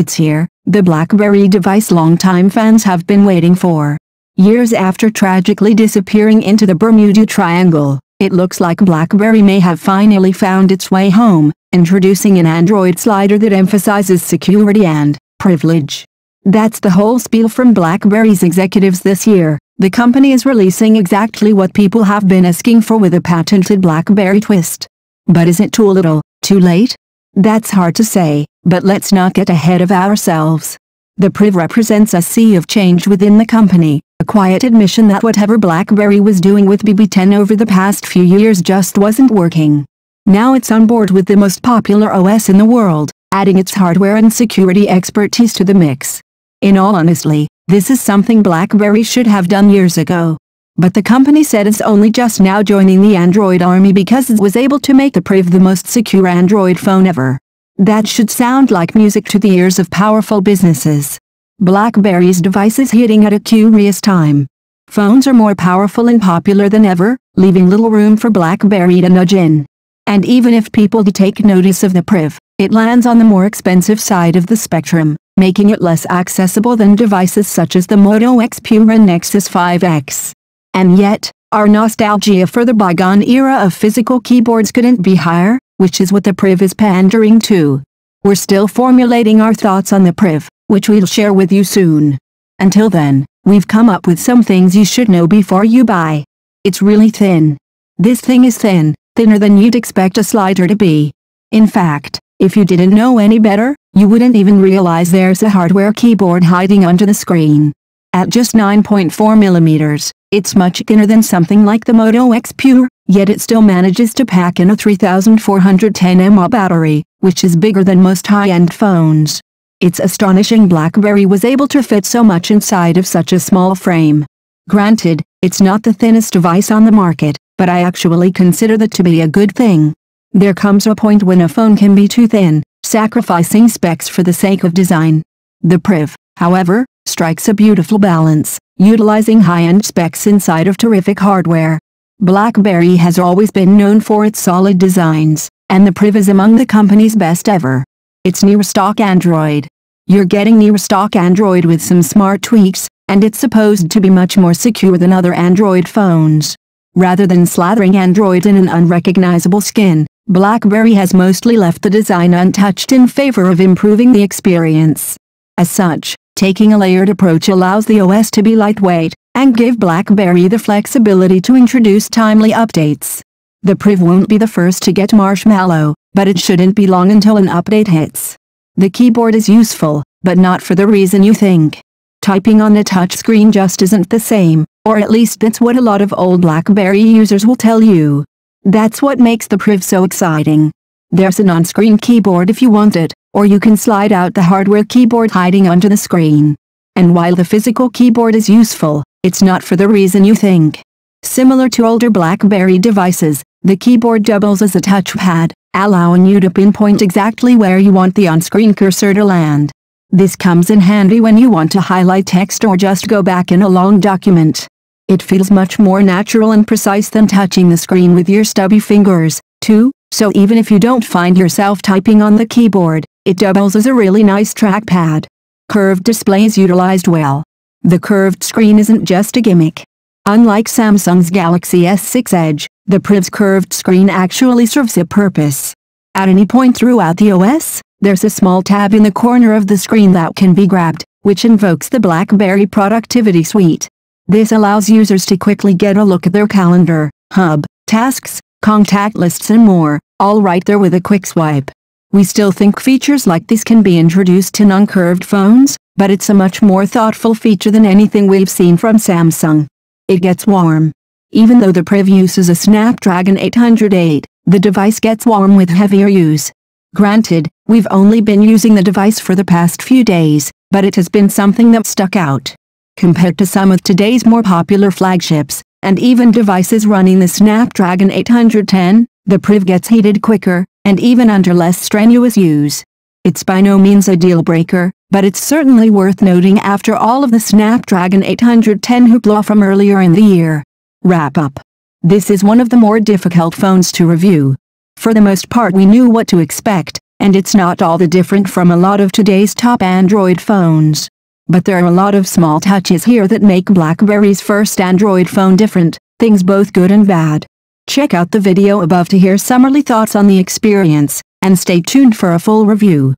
It's here, the BlackBerry device longtime fans have been waiting for. Years after tragically disappearing into the Bermuda Triangle, it looks like BlackBerry may have finally found its way home, introducing an Android slider that emphasizes security and privilege. That's the whole spiel from BlackBerry's executives this year. The company is releasing exactly what people have been asking for with a patented BlackBerry twist. But is it too little, too late? That's hard to say, but let's not get ahead of ourselves. The Priv represents a sea of change within the company, a quiet admission that whatever BlackBerry was doing with BB10 over the past few years just wasn't working. Now it's on board with the most popular OS in the world, adding its hardware and security expertise to the mix. In all honesty, this is something BlackBerry should have done years ago. But the company said it's only just now joining the Android army because it was able to make the Priv the most secure Android phone ever. That should sound like music to the ears of powerful businesses. BlackBerry's device is hitting at a curious time. Phones are more powerful and popular than ever, leaving little room for BlackBerry to nudge in. And even if people do take notice of the Priv, it lands on the more expensive side of the spectrum, making it less accessible than devices such as the Moto X Pure and Nexus 5X. And yet, our nostalgia for the bygone era of physical keyboards couldn't be higher, which is what the Priv is pandering to. We're still formulating our thoughts on the Priv, which we'll share with you soon. Until then, we've come up with some things you should know before you buy. It's really thin. This thing is thin, thinner than you'd expect a slider to be. In fact, if you didn't know any better, you wouldn't even realize there's a hardware keyboard hiding under the screen. At just 9.4 millimeters, it's much thinner than something like the Moto X Pure, yet it still manages to pack in a 3410 mAh battery, which is bigger than most high-end phones. It's astonishing BlackBerry was able to fit so much inside of such a small frame. Granted, it's not the thinnest device on the market, but I actually consider that to be a good thing. There comes a point when a phone can be too thin, sacrificing specs for the sake of design. The Priv, however, strikes a beautiful balance, utilizing high-end specs inside of terrific hardware. BlackBerry has always been known for its solid designs, and the Priv is among the company's best ever. It's near stock Android. You're getting near stock Android with some smart tweaks, and it's supposed to be much more secure than other Android phones. Rather than slathering Android in an unrecognizable skin, BlackBerry has mostly left the design untouched in favor of improving the experience. As such, taking a layered approach allows the OS to be lightweight, and give BlackBerry the flexibility to introduce timely updates. The Priv won't be the first to get marshmallow, but it shouldn't be long until an update hits. The keyboard is useful, but not for the reason you think. Typing on the touchscreen just isn't the same, or at least that's what a lot of old BlackBerry users will tell you. That's what makes the Priv so exciting. There's an on-screen keyboard if you want it, or you can slide out the hardware keyboard hiding under the screen. And while the physical keyboard is useful, it's not for the reason you think. Similar to older BlackBerry devices, the keyboard doubles as a touchpad, allowing you to pinpoint exactly where you want the on-screen cursor to land. This comes in handy when you want to highlight text or just go back in a long document. It feels much more natural and precise than touching the screen with your stubby fingers, too, so even if you don't find yourself typing on the keyboard, it doubles as a really nice trackpad. Curved display is utilized well. The curved screen isn't just a gimmick. Unlike Samsung's Galaxy S6 Edge, the Priv's curved screen actually serves a purpose. At any point throughout the OS, there's a small tab in the corner of the screen that can be grabbed, which invokes the BlackBerry Productivity Suite. This allows users to quickly get a look at their calendar, hub, tasks, contact lists and more, all right there with a quick swipe. We still think features like this can be introduced to non-curved phones, but it's a much more thoughtful feature than anything we've seen from Samsung. It gets warm. Even though the Priv uses a Snapdragon 808, the device gets warm with heavier use. Granted, we've only been using the device for the past few days, but it has been something that stuck out. Compared to some of today's more popular flagships, and even devices running the Snapdragon 810, the Priv gets heated quicker, and even under less strenuous use. It's by no means a deal breaker, but it's certainly worth noting after all of the Snapdragon 810 hoopla from earlier in the year. Wrap up. This is one of the more difficult phones to review. For the most part we knew what to expect, And it's not all that different from a lot of today's top Android phones. But there are a lot of small touches here that make BlackBerry's first Android phone different, things both good and bad. Check out the video above to hear some early thoughts on the experience, and stay tuned for a full review.